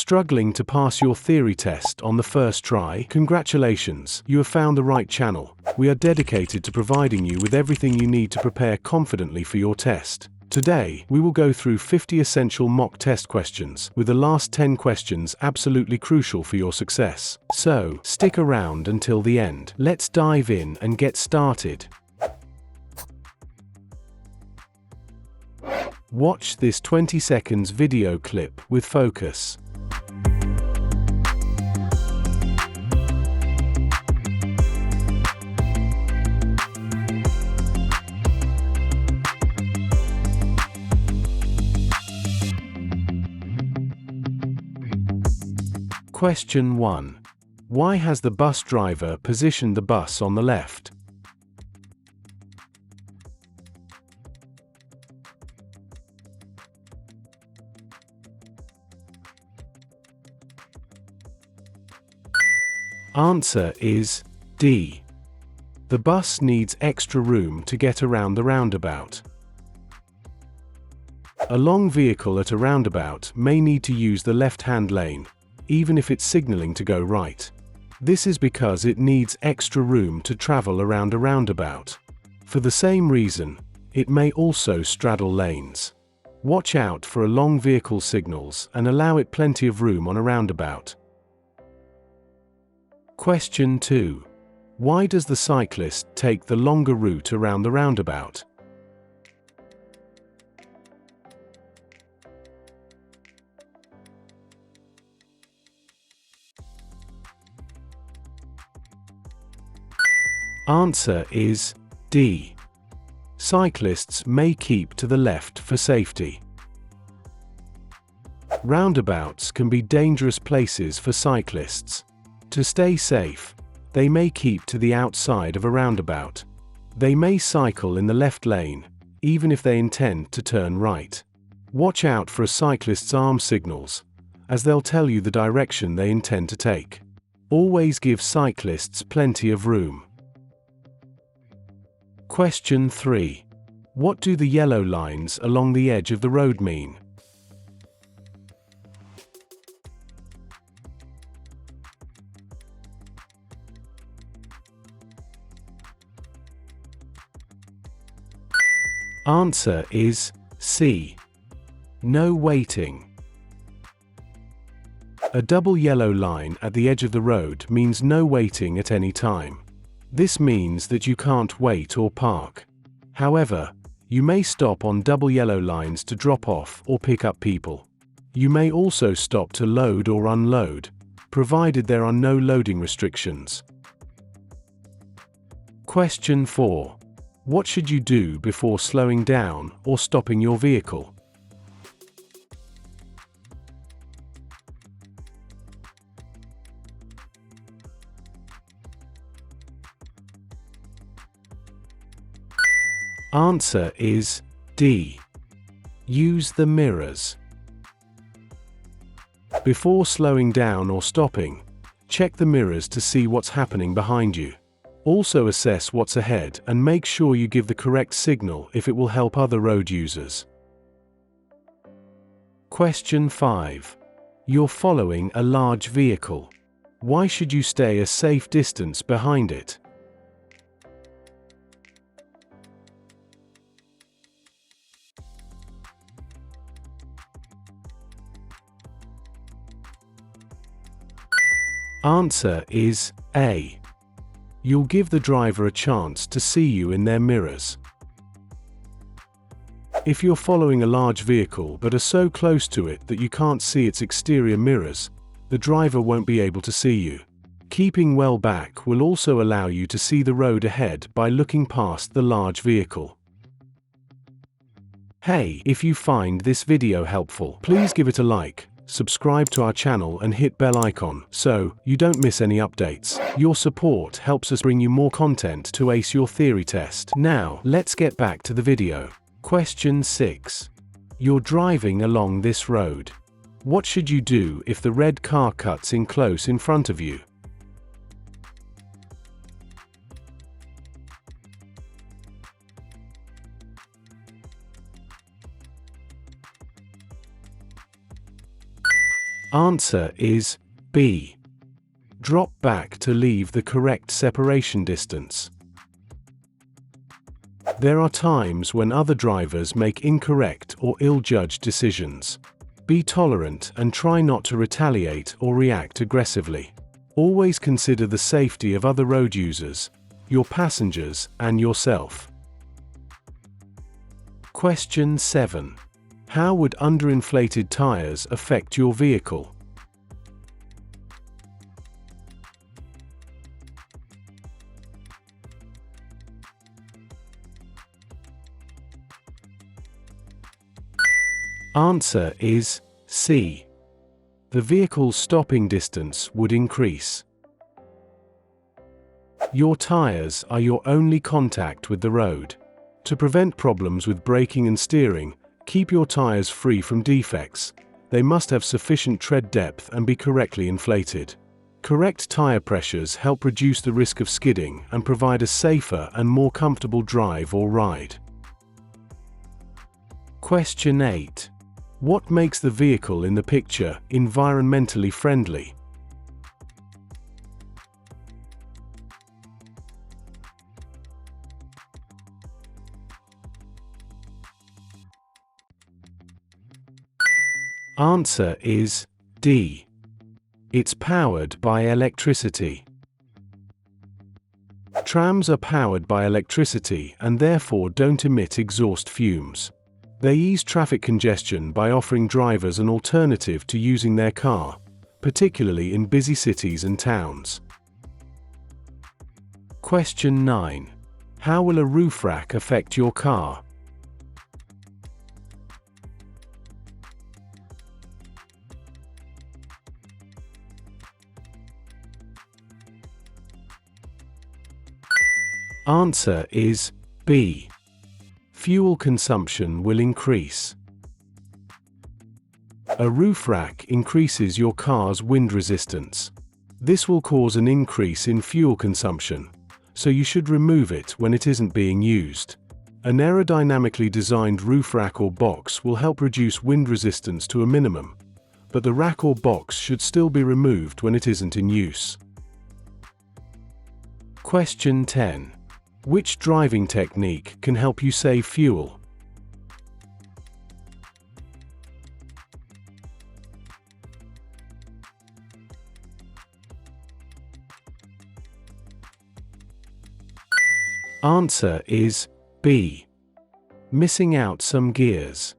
Struggling to pass your theory test on the first try? Congratulations, you have found the right channel. We are dedicated to providing you with everything you need to prepare confidently for your test. Today, we will go through 50 essential mock test questions, with the last 10 questions absolutely crucial for your success. So, stick around until the end. Let's dive in and get started. Watch this 20 seconds video clip with focus. Question 1. Why has the bus driver positioned the bus on the left? Answer is D. The bus needs extra room to get around the roundabout. A long vehicle at a roundabout may need to use the left-hand lane, even if it's signaling to go right. This is because it needs extra room to travel around a roundabout. For the same reason, it may also straddle lanes. Watch out for a long vehicle signals and allow it plenty of room on a roundabout. Question 2. Why does the cyclist take the longer route around the roundabout? Answer is D. Cyclists may keep to the left for safety. Roundabouts can be dangerous places for cyclists. To stay safe, they may keep to the outside of a roundabout. They may cycle in the left lane, even if they intend to turn right. Watch out for a cyclist's arm signals, as they'll tell you the direction they intend to take. Always give cyclists plenty of room. Question 3. What do the yellow lines along the edge of the road mean? Answer is C. No waiting. A double yellow line at the edge of the road means no waiting at any time. This means that you can't wait or park. However, you may stop on double yellow lines to drop off or pick up people. You may also stop to load or unload, provided there are no loading restrictions. Question 4. What should you do before slowing down or stopping your vehicle? Answer is D. Use the mirrors. Before slowing down or stopping, check the mirrors to see what's happening behind you. Also assess what's ahead and make sure you give the correct signal if it will help other road users. Question 5. You're following a large vehicle. Why should you stay a safe distance behind it? Answer is A. You'll give the driver a chance to see you in their mirrors. If you're following a large vehicle but are so close to it that you can't see its exterior mirrors, the driver won't be able to see you. Keeping well back will also allow you to see the road ahead by looking past the large vehicle. Hey, if you find this video helpful, please give it a like. Subscribe to our channel and hit bell icon so you don't miss any updates. Your support helps us bring you more content to ace your theory test. Now, let's get back to the video. Question 6. You're driving along this road. What should you do if the red car cuts in close in front of you? Answer is B. Drop back to leave the correct separation distance. There are times when other drivers make incorrect or ill-judged decisions. Be tolerant and try not to retaliate or react aggressively. Always consider the safety of other road users, your passengers, and yourself. Question 7. How would underinflated tires affect your vehicle? Answer is C. The vehicle's stopping distance would increase. Your tires are your only contact with the road. To prevent problems with braking and steering, keep your tires free from defects. They must have sufficient tread depth and be correctly inflated. Correct tire pressures help reduce the risk of skidding and provide a safer and more comfortable drive or ride. Question 8. What makes the vehicle in the picture environmentally friendly? Answer is D. It's powered by electricity. Trams are powered by electricity and therefore don't emit exhaust fumes. They ease traffic congestion by offering drivers an alternative to using their car, particularly in busy cities and towns. Question 9. How will a roof rack affect your car? Answer is B. Fuel consumption will increase. A roof rack increases your car's wind resistance. This will cause an increase in fuel consumption, so you should remove it when it isn't being used. An aerodynamically designed roof rack or box will help reduce wind resistance to a minimum, but the rack or box should still be removed when it isn't in use. Question 10. Which driving technique can help you save fuel? Answer is B. Missing out some gears.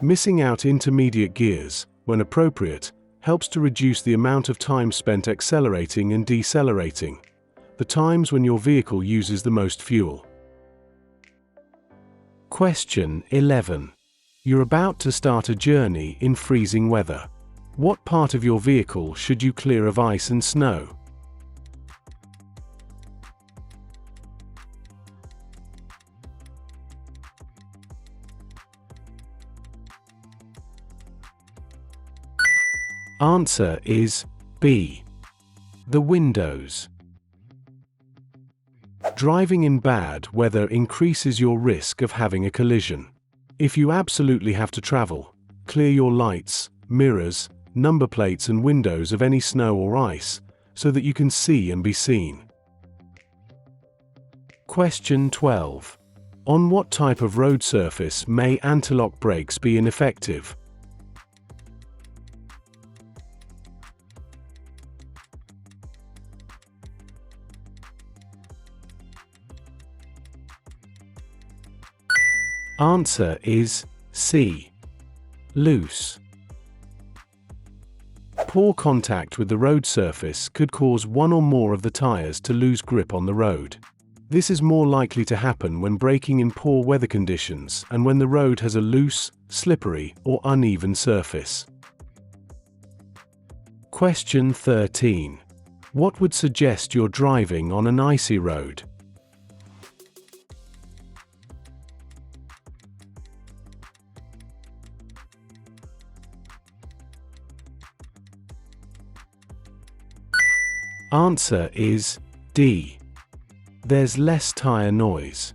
Missing out intermediate gears, when appropriate, helps to reduce the amount of time spent accelerating and decelerating, the times when your vehicle uses the most fuel. Question 11. You're about to start a journey in freezing weather. What part of your vehicle should you clear of ice and snow? Answer is B. The windows. Driving in bad weather increases your risk of having a collision. If you absolutely have to travel, clear your lights, mirrors, number plates and windows of any snow or ice, so that you can see and be seen. Question 12. On what type of road surface may anti-lock brakes be ineffective? Answer is C. Loose. Poor contact with the road surface could cause one or more of the tires to lose grip on the road. This is more likely to happen when braking in poor weather conditions and when the road has a loose, slippery, or uneven surface. Question 13. What would suggest you're driving on an icy road? Answer is D. There's less tire noise.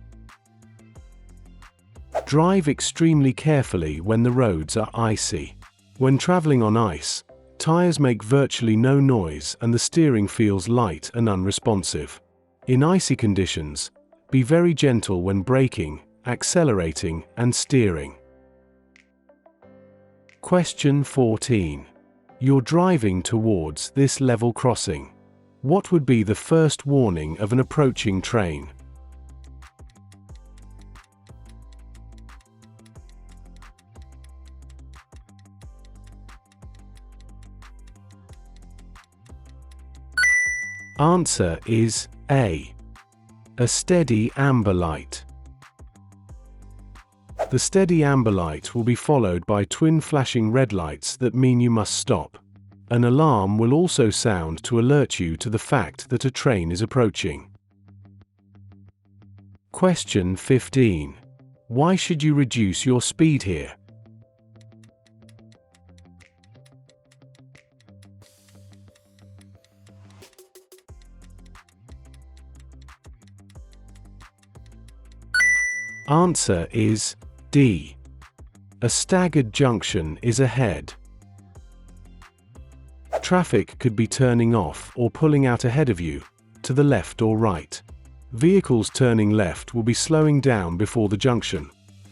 Drive extremely carefully when the roads are icy. When traveling on ice, tires make virtually no noise and the steering feels light and unresponsive. In icy conditions, be very gentle when braking, accelerating, and steering. Question 14. You're driving towards this level crossing. What would be the first warning of an approaching train? Answer is A. A steady amber light. The steady amber light will be followed by twin flashing red lights that mean you must stop. An alarm will also sound to alert you to the fact that a train is approaching. Question 15. Why should you reduce your speed here? Answer is D. A staggered junction is ahead. Traffic could be turning off or pulling out ahead of you, to the left or right. Vehicles turning left will be slowing down before the junction,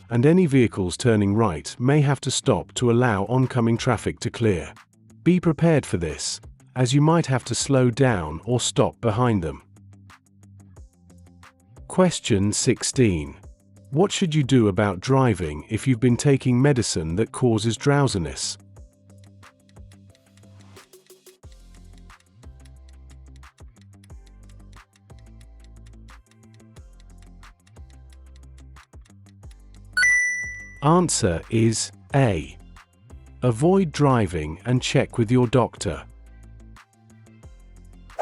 and any vehicles turning right may have to stop to allow oncoming traffic to clear. Be prepared for this, as you might have to slow down or stop behind them. Question 16. What should you do about driving if you've been taking medicine that causes drowsiness? Answer is A. Avoid driving and check with your doctor.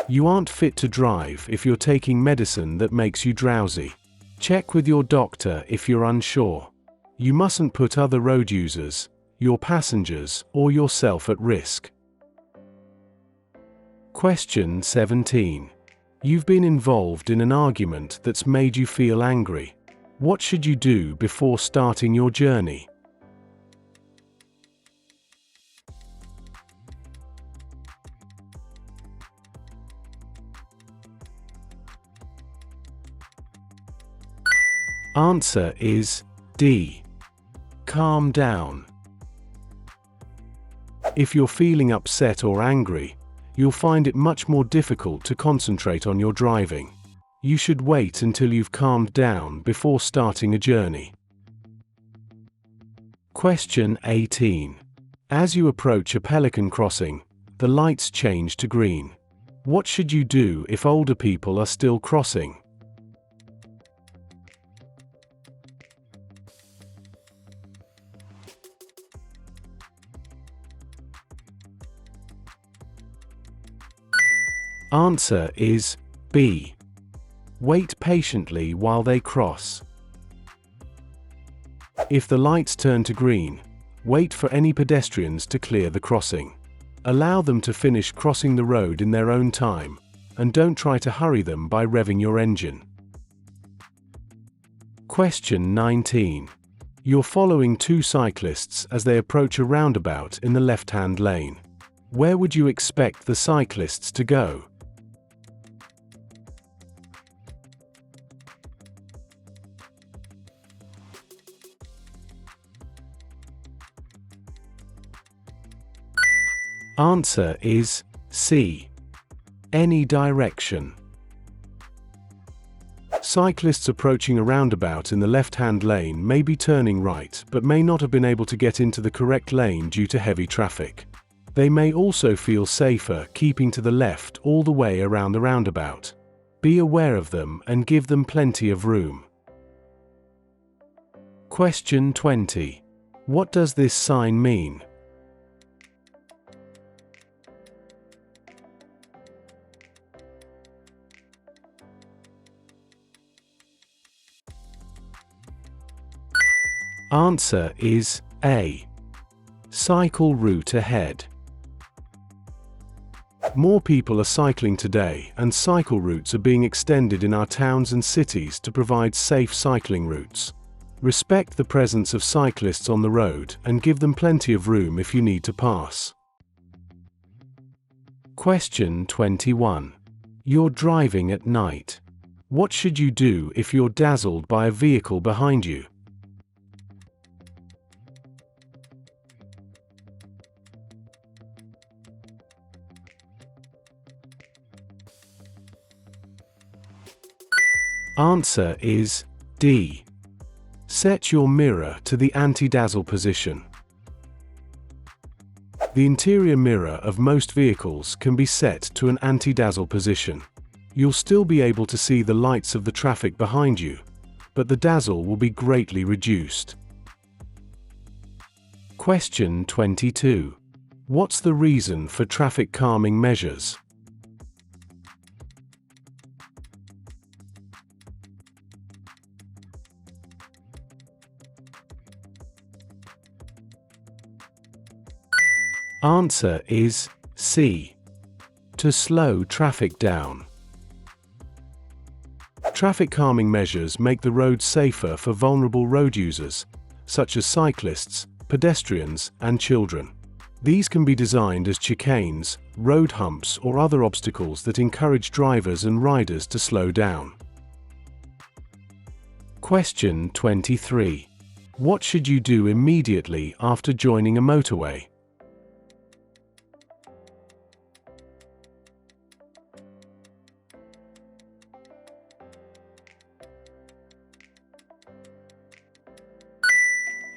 You aren't fit to drive if you're taking medicine that makes you drowsy. Check with your doctor if you're unsure. You mustn't put other road users, your passengers, or yourself at risk. Question 17. You've been involved in an argument that's made you feel angry. What should you do before starting your journey? Answer is D. Calm down. If you're feeling upset or angry, you'll find it much more difficult to concentrate on your driving. You should wait until you've calmed down before starting a journey. Question 18. As you approach a pelican crossing, the lights change to green. What should you do if older people are still crossing? Answer is B. Wait patiently while they cross. If the lights turn to green, wait for any pedestrians to clear the crossing. Allow them to finish crossing the road in their own time, and don't try to hurry them by revving your engine. Question 19. You're following two cyclists as they approach a roundabout in the left-hand lane. Where would you expect the cyclists to go? Answer is C. Any direction. Cyclists approaching a roundabout in the left-hand lane may be turning right but may not have been able to get into the correct lane due to heavy traffic. They may also feel safer keeping to the left all the way around the roundabout. Be aware of them and give them plenty of room. Question 20. What does this sign mean? Answer is A. Cycle route ahead. More people are cycling today, and cycle routes are being extended in our towns and cities to provide safe cycling routes. Respect the presence of cyclists on the road and give them plenty of room if you need to pass. Question 21. You're driving at night. What should you do if you're dazzled by a vehicle behind you? Answer is D. Set your mirror to the anti-dazzle position. The interior mirror of most vehicles can be set to an anti-dazzle position. You'll still be able to see the lights of the traffic behind you, but the dazzle will be greatly reduced. Question 22. What's the reason for traffic calming measures? Answer is C. To slow traffic down. Traffic calming measures make the road safer for vulnerable road users, such as cyclists, pedestrians, and children. These can be designed as chicanes, road humps, or other obstacles that encourage drivers and riders to slow down. Question 23. What should you do immediately after joining a motorway?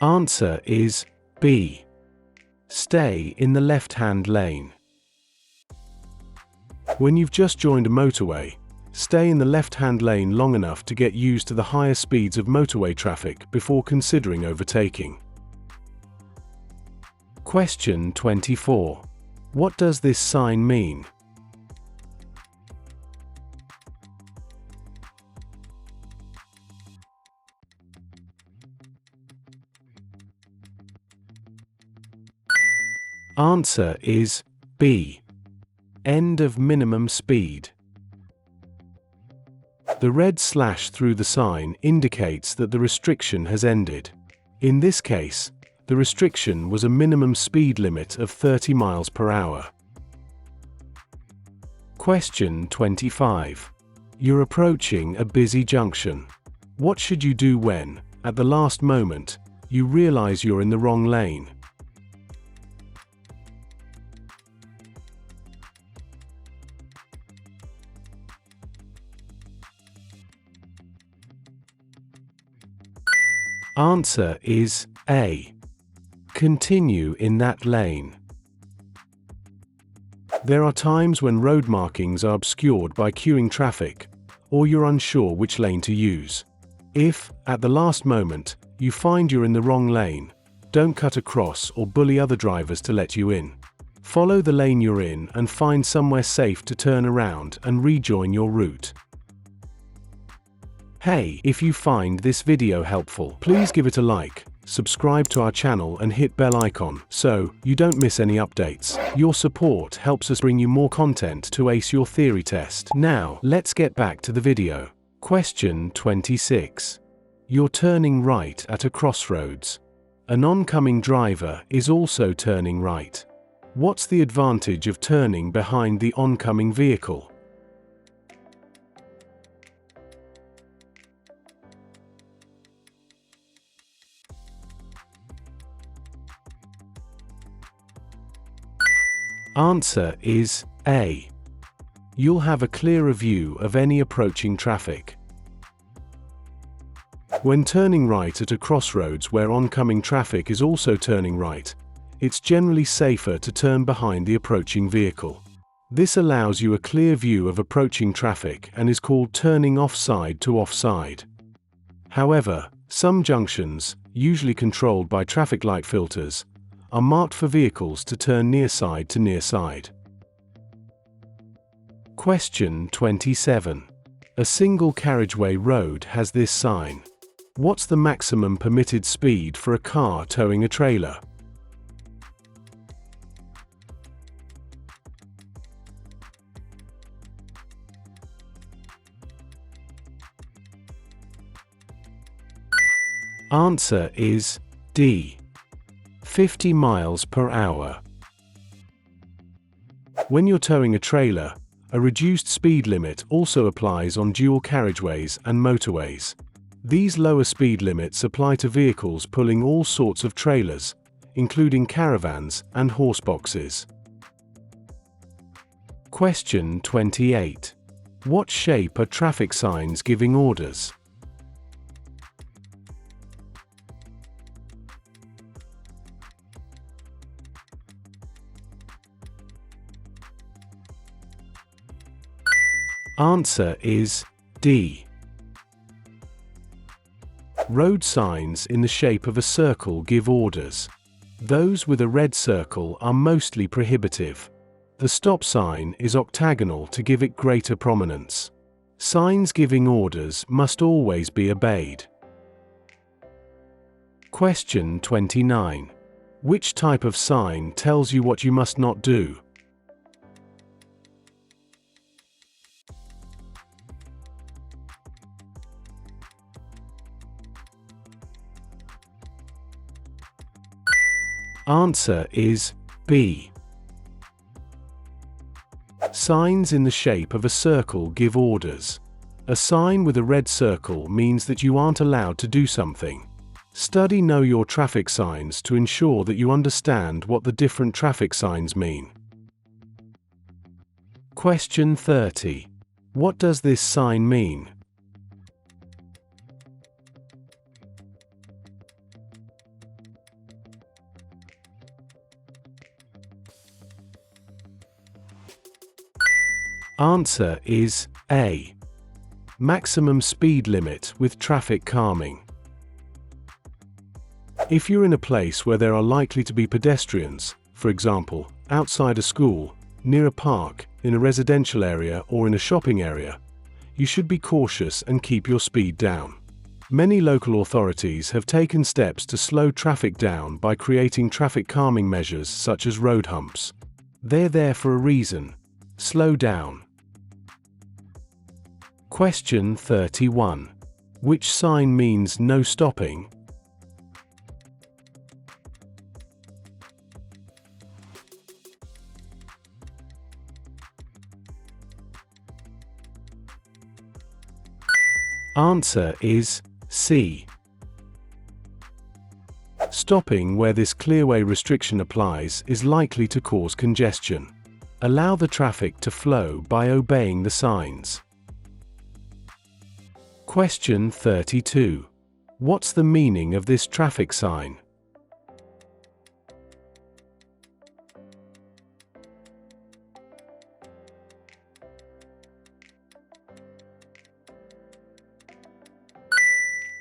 Answer is B. Stay in the left-hand lane. When you've just joined a motorway, stay in the left-hand lane long enough to get used to the higher speeds of motorway traffic before considering overtaking. Question 24. What does this sign mean? Answer is B. End of minimum speed. The red slash through the sign indicates that the restriction has ended. In this case, the restriction was a minimum speed limit of 30 miles per hour. Question 25. You're approaching a busy junction. What should you do when, at the last moment, you realize you're in the wrong lane? Answer is A. Continue in that lane. There are times when road markings are obscured by queuing traffic, or you're unsure which lane to use. If, at the last moment, you find you're in the wrong lane, don't cut across or bully other drivers to let you in. Follow the lane you're in and find somewhere safe to turn around and rejoin your route. Hey, if you find this video helpful, please give it a like, subscribe to our channel and hit bell icon so you don't miss any updates. Your support helps us bring you more content to ace your theory test. Now, let's get back to the video. Question 26. You're turning right at a crossroads. An oncoming driver is also turning right. What's the advantage of turning behind the oncoming vehicle? Answer is A. You'll have a clearer view of any approaching traffic. When turning right at a crossroads where oncoming traffic is also turning right, it's generally safer to turn behind the approaching vehicle. This allows you a clear view of approaching traffic and is called turning offside to offside. However, some junctions, usually controlled by traffic light filters, are marked for vehicles to turn near side to near side. Question 27. A single carriageway road has this sign. What's the maximum permitted speed for a car towing a trailer? Answer is D. 50 miles per hour. When you're towing a trailer, a reduced speed limit also applies on dual carriageways and motorways. These lower speed limits apply to vehicles pulling all sorts of trailers, including caravans and horse boxes. Question 28. What shape are traffic signs giving orders? Answer is D. Road signs in the shape of a circle give orders. Those with a red circle are mostly prohibitive. The stop sign is octagonal to give it greater prominence. Signs giving orders must always be obeyed. Question 29. Which type of sign tells you what you must not do? Answer is B. Signs in the shape of a circle give orders. A sign with a red circle means that you aren't allowed to do something. Study Know Your traffic signs to ensure that you understand what the different traffic signs mean. Question 30. What does this sign mean? Answer is A. Maximum speed limit with traffic calming. If you're in a place where there are likely to be pedestrians, for example, outside a school, near a park, in a residential area or in a shopping area, you should be cautious and keep your speed down. Many local authorities have taken steps to slow traffic down by creating traffic calming measures such as road humps. They're there for a reason. Slow down. Question 31. Which sign means no stopping? Answer is C. Stopping where this clearway restriction applies is likely to cause congestion. Allow the traffic to flow by obeying the signs. Question 32. What's the meaning of this traffic sign?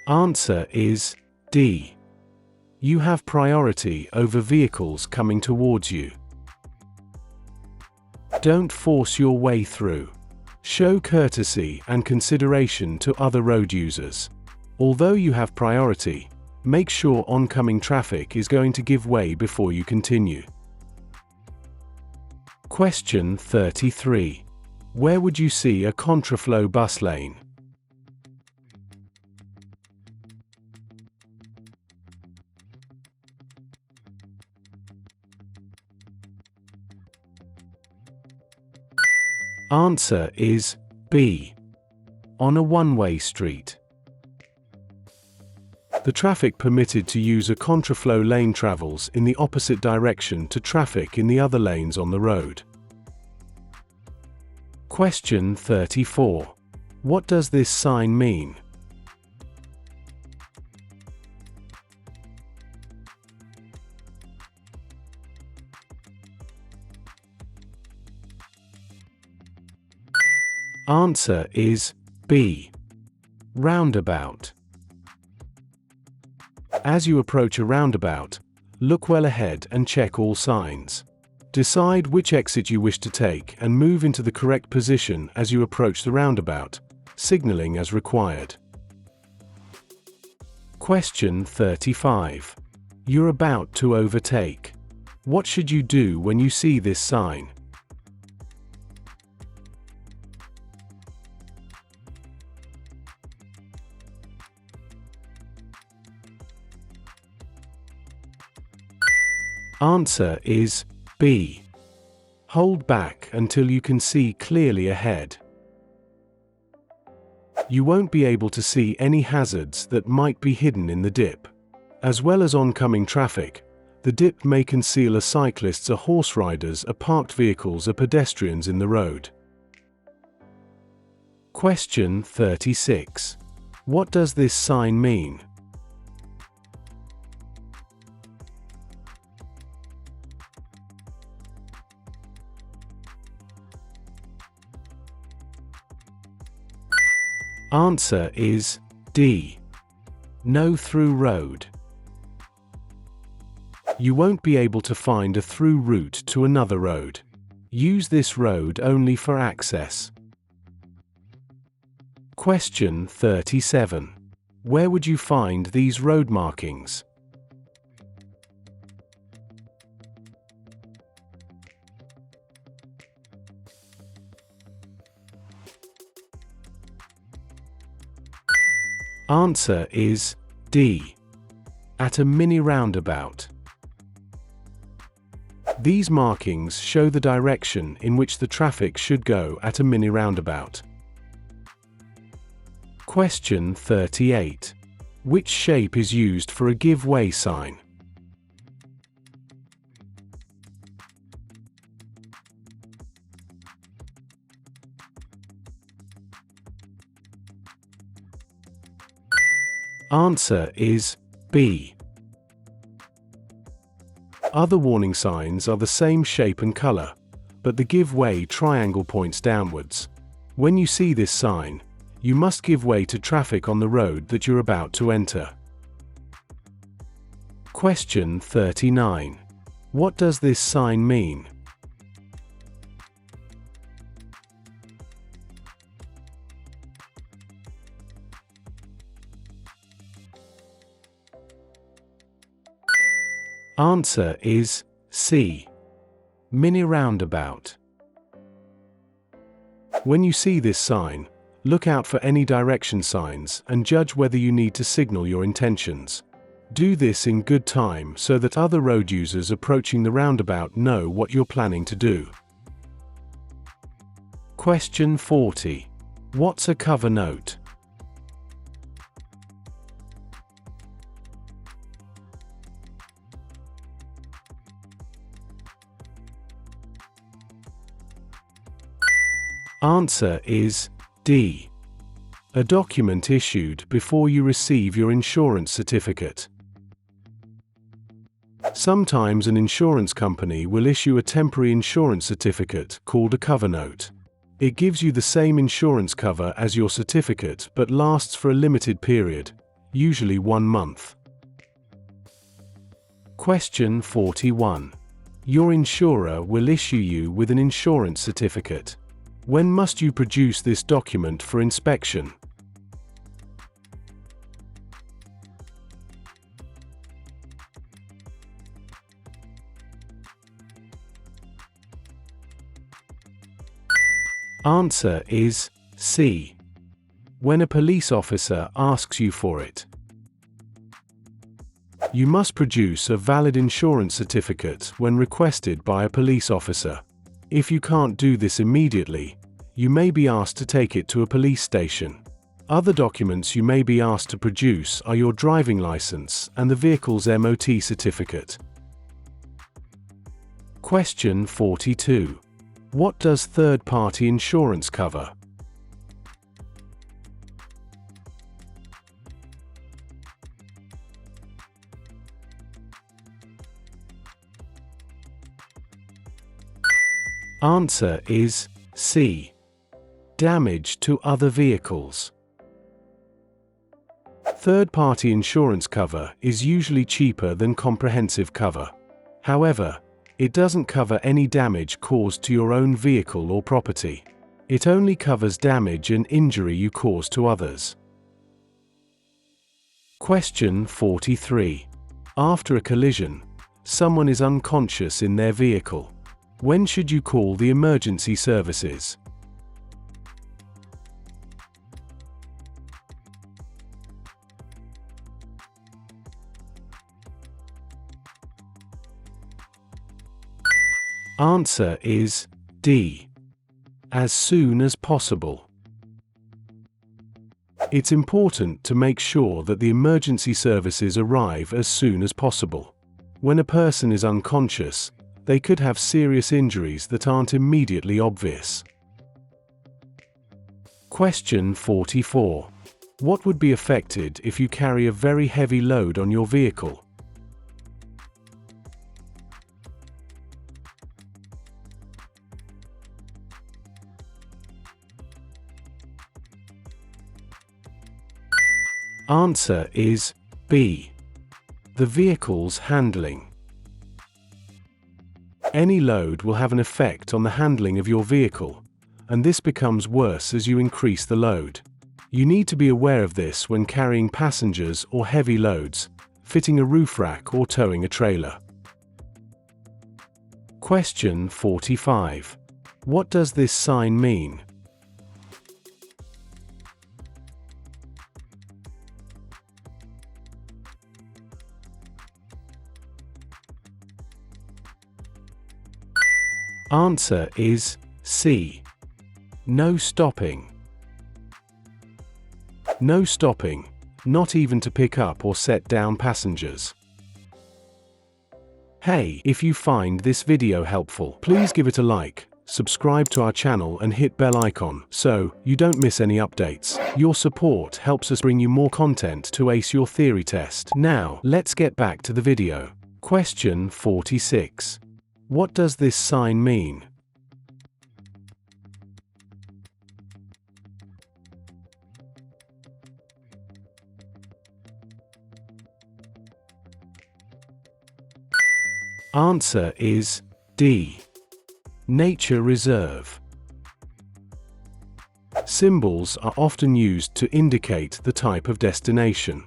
Answer is D. You have priority over vehicles coming towards you. Don't force your way through. Show courtesy and consideration to other road users. Although you have priority, make sure oncoming traffic is going to give way before you continue. Question 33. Where would you see a contraflow bus lane? Answer is B. On a one-way street. The traffic permitted to use a contraflow lane travels in the opposite direction to traffic in the other lanes on the road. Question 34. What does this sign mean? Answer is B. Roundabout. As you approach a roundabout, look well ahead and check all signs. Decide which exit you wish to take and move into the correct position as you approach the roundabout, signaling as required. Question 35. You're about to overtake. What should you do when you see this sign? Answer is B. Hold back until you can see clearly ahead. You won't be able to see any hazards that might be hidden in the dip. As well as oncoming traffic, the dip may conceal a cyclist, a horse riders, a parked vehicles, or pedestrians in the road. Question 36. What does this sign mean? Answer is D. No through road. You won't be able to find a through route to another road. Use this road only for access. Question 37. Where would you find these road markings? Answer is D. At a mini roundabout. These markings show the direction in which the traffic should go at a mini roundabout. Question 38. Which shape is used for a give way sign? Answer is B. Other warning signs are the same shape and color, but the give way triangle points downwards. When you see this sign, you must give way to traffic on the road that you're about to enter. Question 39. What does this sign mean? Answer is C. Mini roundabout. When you see this sign, look out for any direction signs and judge whether you need to signal your intentions. Do this in good time so that other road users approaching the roundabout know what you're planning to do. Question 40. What's a cover note? Answer is D. A document issued before you receive your insurance certificate. Sometimes an insurance company will issue a temporary insurance certificate called a cover note. It gives you the same insurance cover as your certificate but lasts for a limited period, usually 1 month. Question 41. Your insurer will issue you with an insurance certificate. When must you produce this document for inspection? Answer is C. When a police officer asks you for it. You must produce a valid insurance certificate when requested by a police officer. If you can't do this immediately, you may be asked to take it to a police station. Other documents you may be asked to produce are your driving license and the vehicle's MOT certificate. Question 42. What does third-party insurance cover? Answer is C. Damage to other vehicles. Third-party insurance cover is usually cheaper than comprehensive cover. However, it doesn't cover any damage caused to your own vehicle or property. It only covers damage and injury you cause to others. Question 43. After a collision, someone is unconscious in their vehicle. When should you call the emergency services? Answer is D. As soon as possible. It's important to make sure that the emergency services arrive as soon as possible. When a person is unconscious, they could have serious injuries that aren't immediately obvious. Question 44. What would be affected if you carry a very heavy load on your vehicle? Answer is B. The vehicle's handling. Any load will have an effect on the handling of your vehicle, and this becomes worse as you increase the load. You need to be aware of this when carrying passengers or heavy loads, fitting a roof rack or towing a trailer. Question 45. What does this sign mean? Answer is C. No stopping. No stopping, not even to pick up or set down passengers. Hey, if you find this video helpful, please give it a like, subscribe to our channel and hit bell icon so you don't miss any updates. Your support helps us bring you more content to ace your theory test. Now, let's get back to the video. Question 46. What does this sign mean? Answer is D. Nature reserve. Symbols are often used to indicate the type of destination.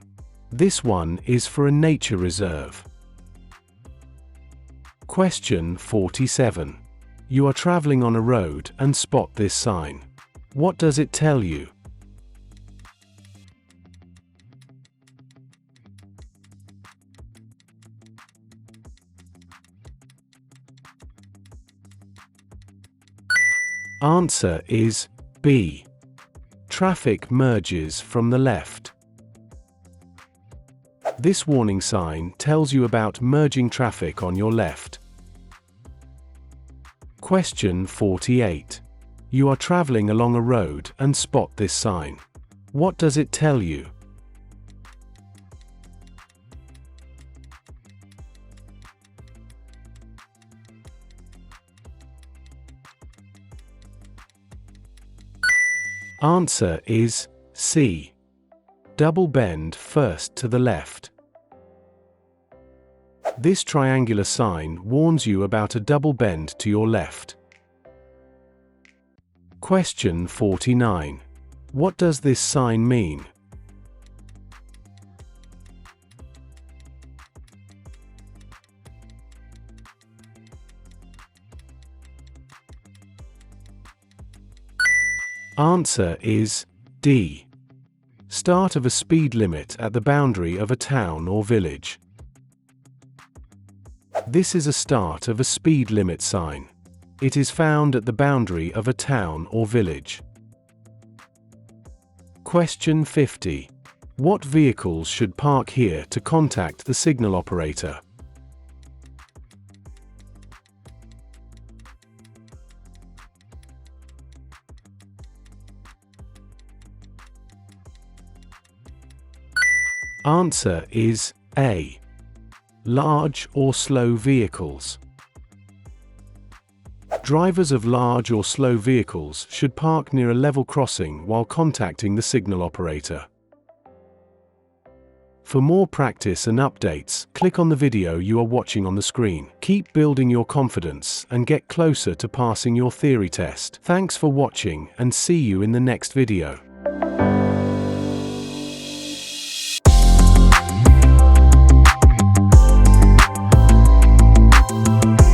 This one is for a nature reserve. Question 47. You are traveling on a road and spot this sign. What does it tell you? Answer is B. Traffic merges from the left. This warning sign tells you about merging traffic on your left. Question 48. You are traveling along a road and spot this sign. What does it tell you? Answer is C. Double bend first to the left. This triangular sign warns you about a double bend to your left. Question 49. What does this sign mean? Answer is D. Start of a speed limit at the boundary of a town or village. This is a start of a speed limit sign. It is found at the boundary of a town or village. Question 50. What vehicles should park here to contact the signal operator? Answer is A. Large or slow vehicles. Drivers of large or slow vehicles should park near a level crossing while contacting the signal operator. For more practice and updates, click on the video you are watching on the screen. Keep building your confidence and get closer to passing your theory test. Thanks for watching and see you in the next video.